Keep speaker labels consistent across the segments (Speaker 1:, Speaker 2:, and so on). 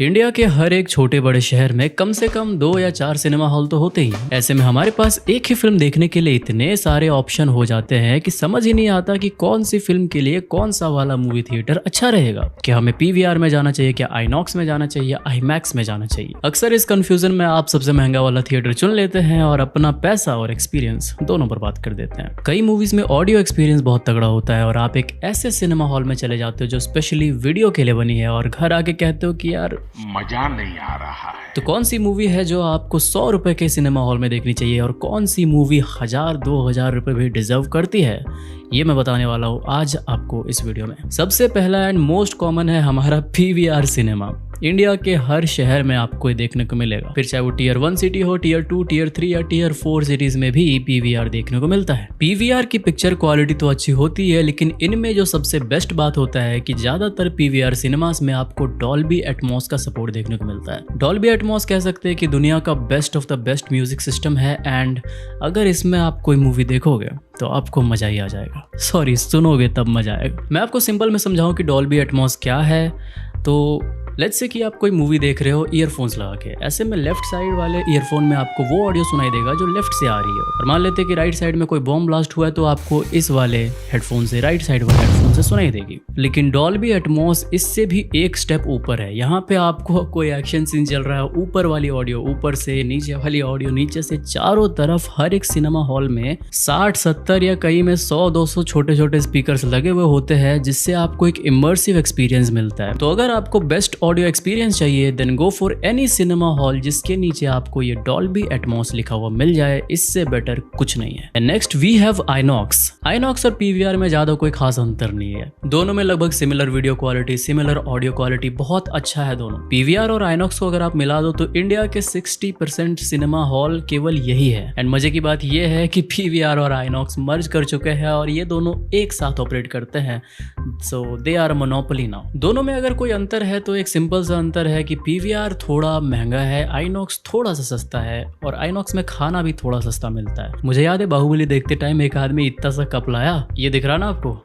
Speaker 1: India के हर एक छोटे बड़े शहर में कम से कम 2 या 4 सिनेमा हॉल तो होते ही। ऐसे में हमारे पास एक ही फिल्म देखने के लिए इतने सारे ऑप्शन हो जाते हैं कि समझ ही नहीं आता कि कौन सी फिल्म के लिए कौन सा वाला मूवी थिएटर अच्छा रहेगा। क्या हमें पीवीआर में जाना चाहिए, क्या आईनॉक्स में जाना चाहिए, आईमैक्स में जाना चाहिए। अक्सर इस कंफ्यूजन में आप सबसे महंगा वाला थिएटर चुन लेते हैं और अपना पैसा और एक्सपीरियंस दोनों बर्बाद कर देते हैं। कई मूवीज में ऑडियो एक्सपीरियंस बहुत तगड़ा होता है और आप एक ऐसे सिनेमा हॉल में चले जाते हो जो स्पेशली वीडियो के लिए बनी है और घर आके कहते हो कि यार
Speaker 2: मजा नहीं आ रहा है।
Speaker 1: तो कौन सी मूवी है जो आपको 100 रुपए के सिनेमा हॉल में देखनी चाहिए और कौन सी मूवी 1000-2000 रुपए भी डिजर्व करती है, ये मैं बताने वाला हूँ आज आपको इस वीडियो में। सबसे पहला एंड मोस्ट कॉमन है हमारा पीवीआर सिनेमा। इंडिया के हर शहर में आपको ये देखने को मिलेगा, फिर चाहे वो टियर 1 सिटी हो, टियर 2, टियर 3 या टियर 4 सिटीज में भी पीवीआर देखने को मिलता है। पीवीआर की पिक्चर क्वालिटी तो अच्छी होती है, लेकिन इनमें जो सबसे बेस्ट बात होता है कि ज्यादातर पीवीआर सिनेमास में आपको डॉल्बी एटमॉस का सपोर्ट देखने को मिलता है। डॉल्बी एटमॉस कह सकते हैं कि दुनिया का best of the best music system है एंड अगर इसमें आप कोई मूवी देखोगे तो आपको मजा ही आ जाएगा। सॉरी, सुनोगे तब मजा आएगा। मैं आपको सिंपल में समझाऊं कि डॉल्बी एटमॉस क्या है। तो लेट्स से कि आप कोई मूवी देख रहे हो ईयरफोन्स लगा के, ऐसे में लेफ्ट साइड वाले ईयरफोन में आपको वो ऑडियो सुनाई देगा जो लेफ्ट से आ रही है। और मान लेते हैं कि राइट साइड में कोई बॉम्ब ब्लास्ट हुआ है तो आपको इस वाले हेडफोन से, राइट साइड वाले हेडफोन से सुनाई देगी। लेकिन डॉल्बी एटमॉस इससे भी एक स्टेप ऊपर है। यहाँ पे आपको कोई एक्शन सीन चल रहा है, ऊपर वाली ऑडियो ऊपर से, नीचे वाली ऑडियो नीचे से, चारों तरफ हर एक सिनेमा हॉल में 60-70 या कई में 100-200 छोटे छोटे स्पीकर्स लगे हुए होते हैं, जिससे आपको एक इमर्सिव एक्सपीरियंस मिलता है। तो अगर आपको बेस्ट ऑडियो एक्सपीरियंस चाहिए then go for any cinema hall जिसके नीचे आपको ये डॉल्बी एटमॉस लिखा हुआ मिल जाए। इससे बेटर कुछ नहीं है। Next we have INOX. INOX और पीवीआर में ज्यादा कोई खास अंतर नहीं है। दोनों में लगभग similar video quality, similar audio quality, बहुत अच्छा है दोनों। पीवीआर और आईनॉक्स को अगर आप मिला दो तो इंडिया के 60% सिनेमा हॉल केवल यही है। एंड मजे की बात यह है कि पीवीआर और आईनॉक्स मर्ज कर चुके हैं और ये दोनों एक साथ ऑपरेट करते हैं। सो दे आर मोनोपोली नाउ। दोनों में अगर कोई अंतर है तो एक सिंपल सा अंतर है कि पीवीआर थोड़ा महंगा है, आईनॉक्स थोड़ा सा सस्ता है और आईनॉक्स में खाना भी थोड़ा सस्ता मिलता है। मुझे याद है बाहुबली देखते टाइम एक आदमी इतना सा कप लाया, ये दिख रहा ना आपको,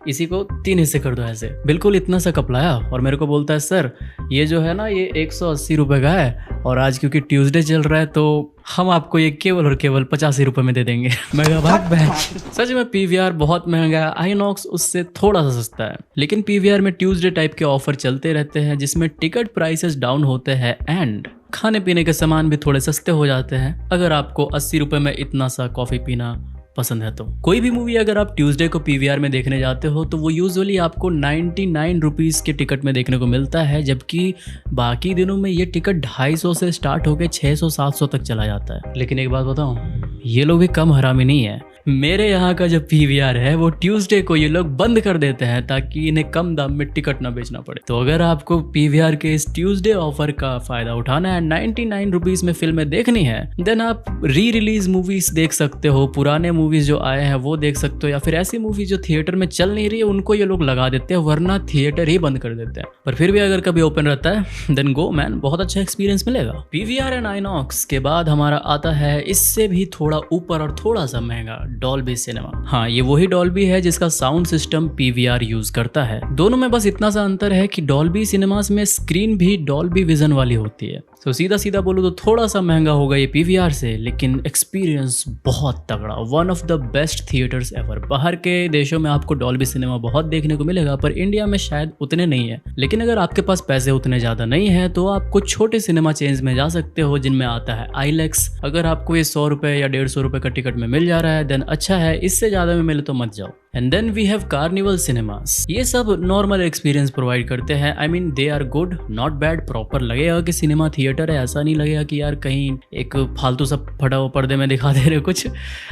Speaker 1: इसी को 3 हिस्से कर दो ऐसे, बिल्कुल इतना सा कप लाया और मेरे को बोलता है सर ये जो है ना ये 180 रुपए का है और आज क्योंकि ट्यूसडे चल रहा है तो हम आपको ये केवल और केवल 85 रुपए में दे देंगे। मैं कहा भाग बहन। सच में पीवीआर बहुत महंगा है, आईनॉक्स उससे थोड़ा सा सस्ता है। लेकिन पीवीआर में ट्यूसडे टाइप के ऑफर चलते रहते हैं जिसमें टिकट प्राइसेस डाउन होते हैं एंड खाने पीने के सामान भी थोड़े सस्ते हो जाते हैं। अगर आपको 80 रुपए में इतना सा कॉफी पीना पसंद है तो कोई भी मूवी अगर आप ट्यूसडे को पीवीआर में देखने जाते हो तो वो यूजुअली आपको 99 रुपीज़ के टिकट में देखने को मिलता है, जबकि बाकी दिनों में ये टिकट 250 से स्टार्ट होकर 600-700 तक चला जाता है। लेकिन एक बात बताऊं, ये लोग भी कम हरामी नहीं है। मेरे यहाँ का जो पीवीआर है वो ट्यूसडे को ये लोग बंद कर देते हैं ताकि इन्हें कम दाम में टिकट ना बेचना पड़े। तो अगर आपको पीवीआर के इस ट्यूसडे ऑफर का फायदा उठाना है, 99 रुपीज़ में फिल्में देखनी है, देन आप री रिलीज मूवीज देख सकते हो, पुराने मूवीज जो आए हैं वो देख सकते हो, या फिर ऐसी मूवी जो थिएटर में चल नहीं रही है उनको ये लोग लगा देते हैं, वरना थिएटर ही बंद कर देते हैं। पर फिर भी अगर कभी ओपन रहता है देन गो मैन, बहुत अच्छा एक्सपीरियंस मिलेगा। पीवीआर एंड आईनॉक्स के बाद हमारा आता है इससे भी थोड़ा ऊपर और थोड़ा सा महंगा, डॉल्बी सिनेमा। हाँ, ये वही डॉल्बी है जिसका साउंड सिस्टम पीवीआर यूज करता है। दोनों में बस इतना सा अंतर है कि डॉल्बी सिनेमास में स्क्रीन भी डॉल्बी विजन वाली होती है। तो सीधा सीधा बोलो तो थोड़ा सा महंगा होगा ये पीवीआर से, लेकिन एक्सपीरियंस बहुत तगड़ा, one of the best theatres ever. बाहर के देशों में आपको डॉल्बी सिनेमा बहुत देखने को मिलेगा पर इंडिया में शायद उतने नहीं है। लेकिन अगर आपके पास पैसे उतने ज्यादा नहीं है तो आप कुछ छोटे सिनेमा चेन्स में जा सकते हो जिनमें आता है आईलेक्स। अगर आपको ये 100 रुपए या 150 रुपए का टिकट में मिल जा रहा है देन अच्छा है, इससे ज्यादा में मिले तो मत जाओ। And then we have Carnival cinemas. ये सब नॉर्मल एक्सपीरियंस प्रोवाइड करते हैं। I mean they are good, not bad. Proper लगेगा कि सिनेमा थिएटर है, ऐसा नहीं लगेगा कि यार कहीं एक फालतू सा फटा हुआ पर्दे में दिखा दे रहे कुछ,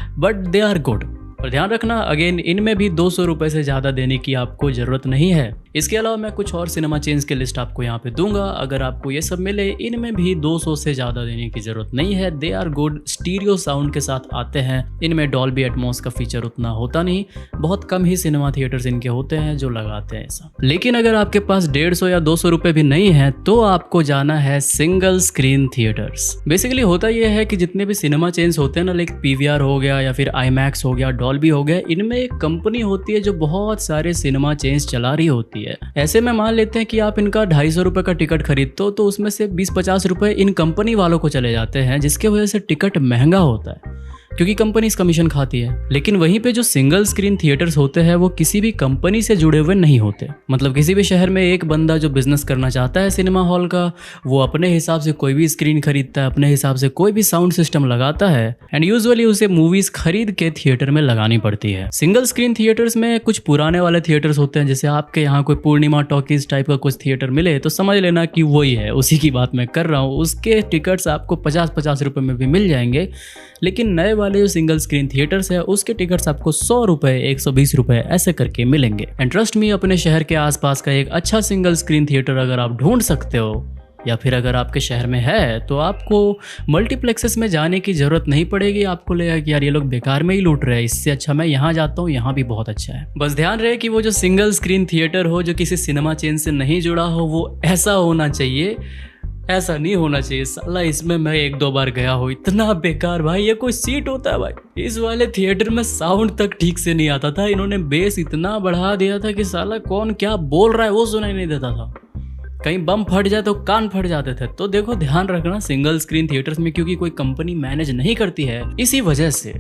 Speaker 1: बट दे आर गुड। और ध्यान रखना अगेन इनमें भी 200 रुपए से ज़्यादा देने की आपको ज़रूरत नहीं है। इसके अलावा मैं कुछ और सिनेमा चेन्स की लिस्ट आपको यहाँ पे दूंगा, अगर आपको ये सब मिले इनमें भी 200 से ज़्यादा देने की ज़रूरत नहीं है। They are good, stereo sound के साथ आते हैं। इनमें डॉल्बी एटमॉस का फीचर उतना होता नहीं, बहुत कम ही सिनेमा थिएटर्स इनके होते हैं जो लगाते हैं ऐसा। लेकिन अगर आपके पास 150 या 200 रुपए भी नहीं है तो आपको जाना है सिंगल स्क्रीन थिएटर्स। बेसिकली होता यह है कि जितने भी सिनेमा चेन्स होते हैं ना, लाइक पीवीआर हो गया या फिर आईमैक्स हो गया, डॉल्बी हो गया, इनमें एक कंपनी होती है जो बहुत सारे सिनेमा चेन्स चला रही होती है। है। ऐसे में मान लेते हैं कि आप इनका 250 रुपये का टिकट खरीदते हो तो उसमें से 20-50 रुपये इन कंपनी वालों को चले जाते हैं, जिसके वजह से टिकट महंगा होता है क्योंकि कंपनी इस कमीशन खाती है। लेकिन वहीं पे जो सिंगल स्क्रीन थिएटर्स होते हैं वो किसी भी कंपनी से जुड़े हुए नहीं होते। मतलब किसी भी शहर में एक बंदा जो बिजनेस करना चाहता है सिनेमा हॉल का, वो अपने हिसाब से कोई भी स्क्रीन खरीदता है, अपने हिसाब से कोई भी साउंड सिस्टम लगाता है एंड यूजुअली उसे मूवीज खरीद के थिएटर में लगानी पड़ती है। सिंगल स्क्रीन थिएटर्स में कुछ पुराने वाले थिएटर्स होते हैं, जैसे आपके यहाँ कोई पूर्णिमा टॉकीज टाइप का कुछ थिएटर मिले तो समझ लेना कि वही है, उसी की बात मैं कर रहा हूँ। उसके टिकट्स आपको 50-50 रुपये में भी मिल जाएंगे। लेकिन नए वाले जो सिंगल स्क्रीन थिएटर्स है उसके टिकट्स आपको 100 रुपये, 120 रुपये ऐसे करके मिलेंगे। एंड ट्रस्ट मी, अपने शहर के आसपास का एक अच्छा सिंगल स्क्रीन थिएटर अगर आप ढूंढ सकते हो या फिर अगर आपके शहर में है तो आपको मल्टीप्लेक्सेस में जाने की ज़रूरत नहीं पड़ेगी। आपको लगेगा कि यार ये लोग बेकार में ही लूट रहे हैं, इससे अच्छा मैं यहाँ जाता हूँ, यहाँ भी बहुत अच्छा है। बस ध्यान रहे कि वो जो सिंगल स्क्रीन थिएटर हो जो किसी सिनेमा चेन से नहीं जुड़ा हो वो ऐसा होना चाहिए, ऐसा नहीं होना चाहिए। साला इसमें मैं 1-2 बार गया हूँ, इतना बेकार भाई, ये कोई सीट होता है भाई। इस वाले थिएटर में साउंड तक ठीक से नहीं आता था, इन्होंने बेस इतना बढ़ा दिया था कि साला कौन क्या बोल रहा है वो सुनाई नहीं देता था। कहीं बम फट जाए तो कान फट जाते थे। तो देखो ध्यान रखना सिंगल स्क्रीन थिएटर्स में, क्योंकि कोई कंपनी मैनेज नहीं करती है, इसी वजह से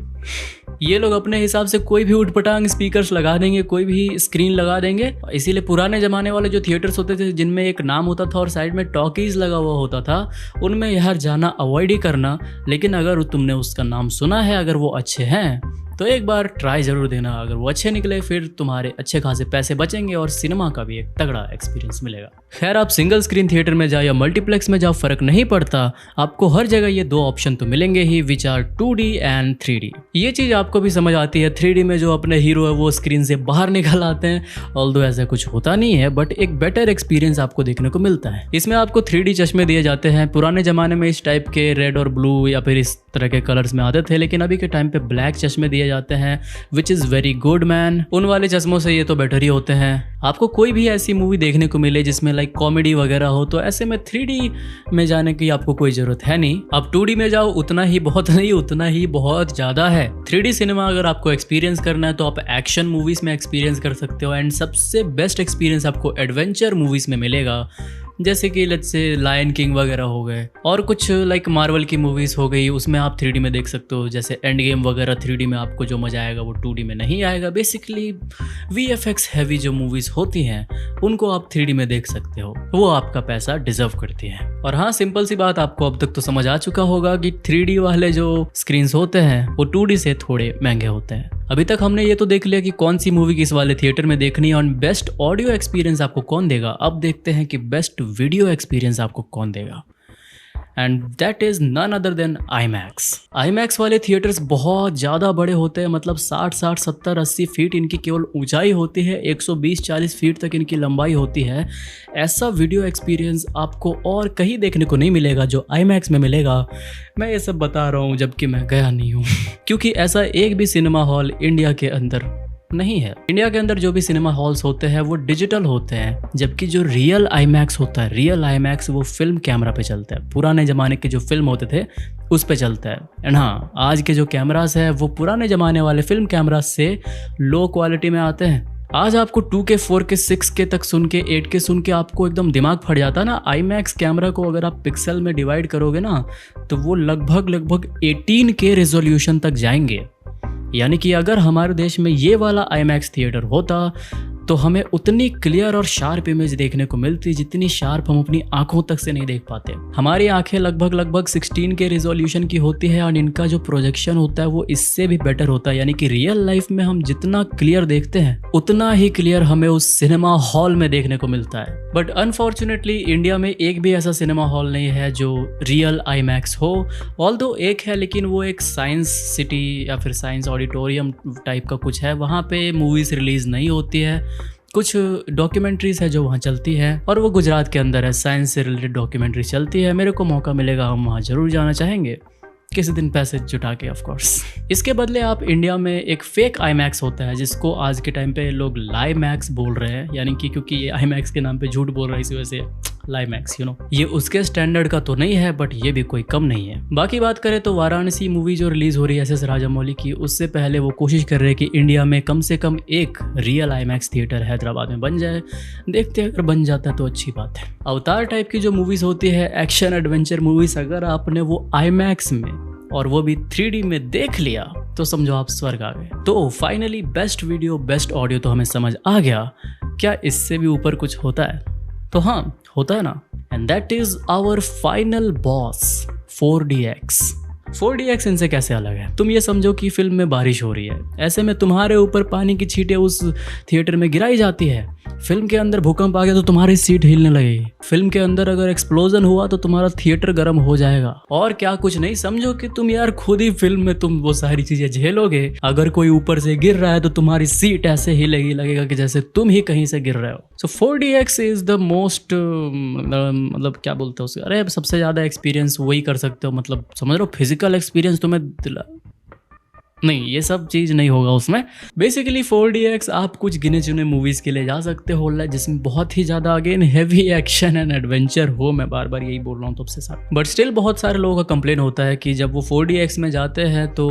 Speaker 1: ये लोग अपने हिसाब से कोई भी उठपटांग स्पीकर्स लगा देंगे, कोई भी स्क्रीन लगा देंगे। इसीलिए पुराने ज़माने वाले जो थिएटर्स होते थे जिनमें एक नाम होता था और साइड में टॉकीज लगा हुआ होता था, उनमें यार जाना अवॉइड ही करना। लेकिन अगर तुमने उसका नाम सुना है, अगर वो अच्छे हैं तो एक बार ट्राई ज़रूर देना। अगर वो अच्छे निकले फिर तुम्हारे अच्छे खासे पैसे बचेंगे और सिनेमा का भी एक तगड़ा एक्सपीरियंस मिलेगा। खैर, आप सिंगल स्क्रीन थिएटर में जाओ या मल्टीप्लेक्स में जाओ, फ़र्क नहीं पड़ता, आपको हर जगह ये 2 ऑप्शन तो मिलेंगे ही, which are 2D and 3D। ये चीज़ आपको भी समझ आती है। 3D में जो अपने हीरो है वो स्क्रीन से बाहर निकल आते हैं, ऑल्दो ऐसा कुछ होता नहीं है, बट एक बेटर एक्सपीरियंस आपको देखने को मिलता है। इसमें आपको 3D चश्मे दिए जाते हैं। पुराने ज़माने में इस टाइप के रेड और ब्लू या फिर इस तरह के कलर्स में आते थे, लेकिन अभी के टाइम पे ब्लैक चश्मे दिए जाते हैं, which is very good man. उन वाले चश्मों से ये तो बेटर ही होते हैं। आपको कोई भी ऐसी मूवी देखने को मिले जिसमें लाइक कॉमेडी वगैरह हो तो ऐसे में 3D में जाने की आपको कोई ज़रूरत है नहीं। आप 2D में जाओ, उतना ही बहुत नहीं, उतना ही बहुत ज़्यादा है। 3D सिनेमा अगर आपको एक्सपीरियंस करना है तो आप एक्शन मूवीज़ में एक्सपीरियंस कर सकते हो। एंड सबसे बेस्ट एक्सपीरियंस आपको एडवेंचर मूवीज़ में मिलेगा, जैसे कि लेट्स से लायन किंग वगैरह हो गए, और कुछ लाइक मार्वल की मूवीज़ हो गई, उसमें आप 3D में देख सकते हो। जैसे एंड गेम वगैरह 3D में आपको जो मज़ा आएगा वो 2D में नहीं आएगा। बेसिकली VFX हैवी जो मूवीज़ होती हैं उनको आप 3D में देख सकते हो, वो आपका पैसा डिजर्व करती है। और हाँ, सिंपल सी बात, आपको अब तक तो समझ आ चुका होगा कि 3D वाले जो स्क्रीन्स होते हैं वो 2D से थोड़े महंगे होते हैं। अभी तक हमने ये तो देख लिया कि कौन सी मूवी किस वाले थिएटर में देखनी है और बेस्ट ऑडियो एक्सपीरियंस आपको कौन देगा। अब देखते हैं कि बेस्ट वीडियो एक्सपीरियंस आपको कौन देगा, and that is none other than IMAX वाले थिएटर्स बहुत ज़्यादा बड़े होते हैं। मतलब 60, 70, 80 फीट इनकी केवल ऊंचाई होती है, 120-40 फीट तक इनकी लंबाई होती है। ऐसा वीडियो एक्सपीरियंस आपको और कहीं देखने को नहीं मिलेगा जो IMAX में मिलेगा। मैं ये सब बता रहा हूँ जबकि मैं गया नहीं हूँ क्योंकि ऐसा एक भी सिनेमा हॉल इंडिया के अंदर नहीं है। इंडिया के अंदर जो भी सिनेमा हॉल्स होते हैं वो डिजिटल होते हैं, जबकि जो रियल IMAX होता है, रियल IMAX वो फिल्म कैमरा पे चलता है। पुराने ज़माने के जो फिल्म होते थे उस पे चलता है। एंड हाँ, आज के जो कैमरास है वो पुराने ज़माने वाले फिल्म कैमरास से लो क्वालिटी में आते हैं। आज आपको 2K, 4K, 6K तक सुन के, 8K सुन के आपको एकदम दिमाग फट जाता है ना। IMAX कैमरा को अगर आप पिक्सल में डिवाइड करोगे ना तो वो लगभग 18K रेजोल्यूशन तक जाएंगे। यानी कि अगर हमारे देश में ये वाला IMAX थिएटर होता तो हमें उतनी क्लियर और शार्प इमेज देखने को मिलती जितनी शार्प हम अपनी आंखों तक से नहीं देख पाते। हमारी आंखें लगभग 16K रेजोल्यूशन की होती है और इनका जो प्रोजेक्शन होता है वो इससे भी बेटर होता है। यानी कि रियल लाइफ में हम जितना क्लियर देखते हैं उतना ही क्लियर हमें उस सिनेमा हॉल में देखने को मिलता है। बट अनफॉर्चुनेटली इंडिया में एक भी ऐसा सिनेमा हॉल नहीं है जो रियल IMAX हो। ऑल्दो एक है, लेकिन वो एक साइंस सिटी या फिर साइंस ऑडिटोरियम टाइप का कुछ है, वहाँ पे मूवीज़ रिलीज़ नहीं होती है। कुछ डॉक्यूमेंट्रीज है जो वहाँ चलती है और वो गुजरात के अंदर है, साइंस से रिलेटेड डॉक्यूमेंट्री चलती है। मेरे को मौका मिलेगा हम वहाँ ज़रूर जाना चाहेंगे, किसी दिन पैसे जुटा के ऑफ कोर्स। इसके बदले आप इंडिया में एक फेक IMAX होता है जिसको आज के टाइम पे लोग लाइमैक्स बोल रहे हैं, यानी कि क्योंकि ये IMAX के नाम पे झूठ बोल रहे हैं इसी वजह से लाइमैक्स ये उसके स्टैंडर्ड का तो नहीं है, बट ये भी कोई कम नहीं है। बाकी बात करें तो वाराणसी मूवी जो रिलीज हो रही है SS राजामौली की, उससे पहले वो कोशिश कर रहे हैं कि इंडिया में कम से कम एक रियल आईमैक्स थिएटर हैदराबाद में बन जाए। देखते हैं, अगर बन जाता है तो अच्छी बात है। अवतार टाइप की जो मूवीज होती है, एक्शन एडवेंचर मूवीज, अगर आपने वो आईमैक्स में और वो भी 3D में देख लिया तो समझो आप स्वर्ग आ गए। तो finally best video best audio तो हमें समझ आ गया, क्या इससे भी ऊपर कुछ होता है? तो हाँ, होता है ना। And that is our final boss 4DX। 4DX इनसे कैसे अलग है? तुम ये समझो कि फिल्म में बारिश हो रही है, ऐसे में तुम्हारे ऊपर पानी की छींटें उस थिएटर में गिराई जाती है। फिल्म के अंदर भूकंप आ गया तो तुम्हारी सीट हिलने लगेगी। फिल्म के अंदर अगर एक्सप्लोजन हुआ तो तुम्हारा थिएटर गर्म हो जाएगा। और क्या कुछ नहीं, समझो कि तुम यार खुद ही फिल्म में तुम वो सारी चीजें झेलोगे। अगर कोई ऊपर से गिर रहा है तो तुम्हारी सीट ऐसे हिलेगी, लगेगा कि जैसे तुम ही कहीं से गिर रहे हो। सो 4DX इज द मोस्ट, मतलब क्या बोलते हो उसका, अरे सबसे ज्यादा एक्सपीरियंस वही कर सकते हो, मतलब समझ लो फिजिकल एक्सपीरियंस तुम्हें दिला नहीं, ये सब चीज़ नहीं होगा उसमें। बेसिकली 4DX आप कुछ गिने चुने मूवीज़ के लिए जा सकते हो जिसमें बहुत ही ज़्यादा again heavy action and adventure हो। मैं बार बार यही बोल रहा हूँ तुमसे साथ, बट स्टिल बहुत सारे लोगों का कंप्लेन होता है कि जब वो 4DX में जाते हैं तो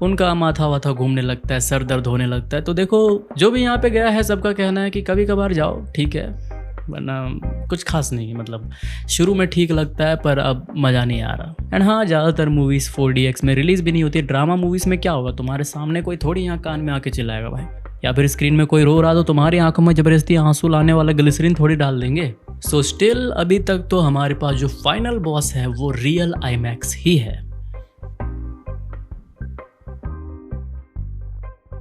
Speaker 1: उनका माथा वाथा घूमने लगता है, सर दर्द होने लगता है। तो देखो, जो भी यहाँ पे गया है सबका कहना है कि कभी कभार जाओ, ठीक है, वरना कुछ खास नहीं है। मतलब शुरू में ठीक लगता है पर अब मज़ा नहीं आ रहा। एंड हाँ, ज़्यादातर मूवीज़ 4DX में रिलीज़ भी नहीं होती है। ड्रामा मूवीज़ में क्या होगा, तुम्हारे सामने कोई थोड़ी यहाँ कान में आके चिल्लाएगा भाई, या फिर स्क्रीन में कोई रो रहा तो तुम्हारी आंखों में जबरदस्ती आंसू लाने वाला ग्लिसरीन थोड़ी डाल देंगे। सो स्टिल अभी तक तो हमारे पास जो फाइनल बॉस है वो रियल आईमैक्स ही है।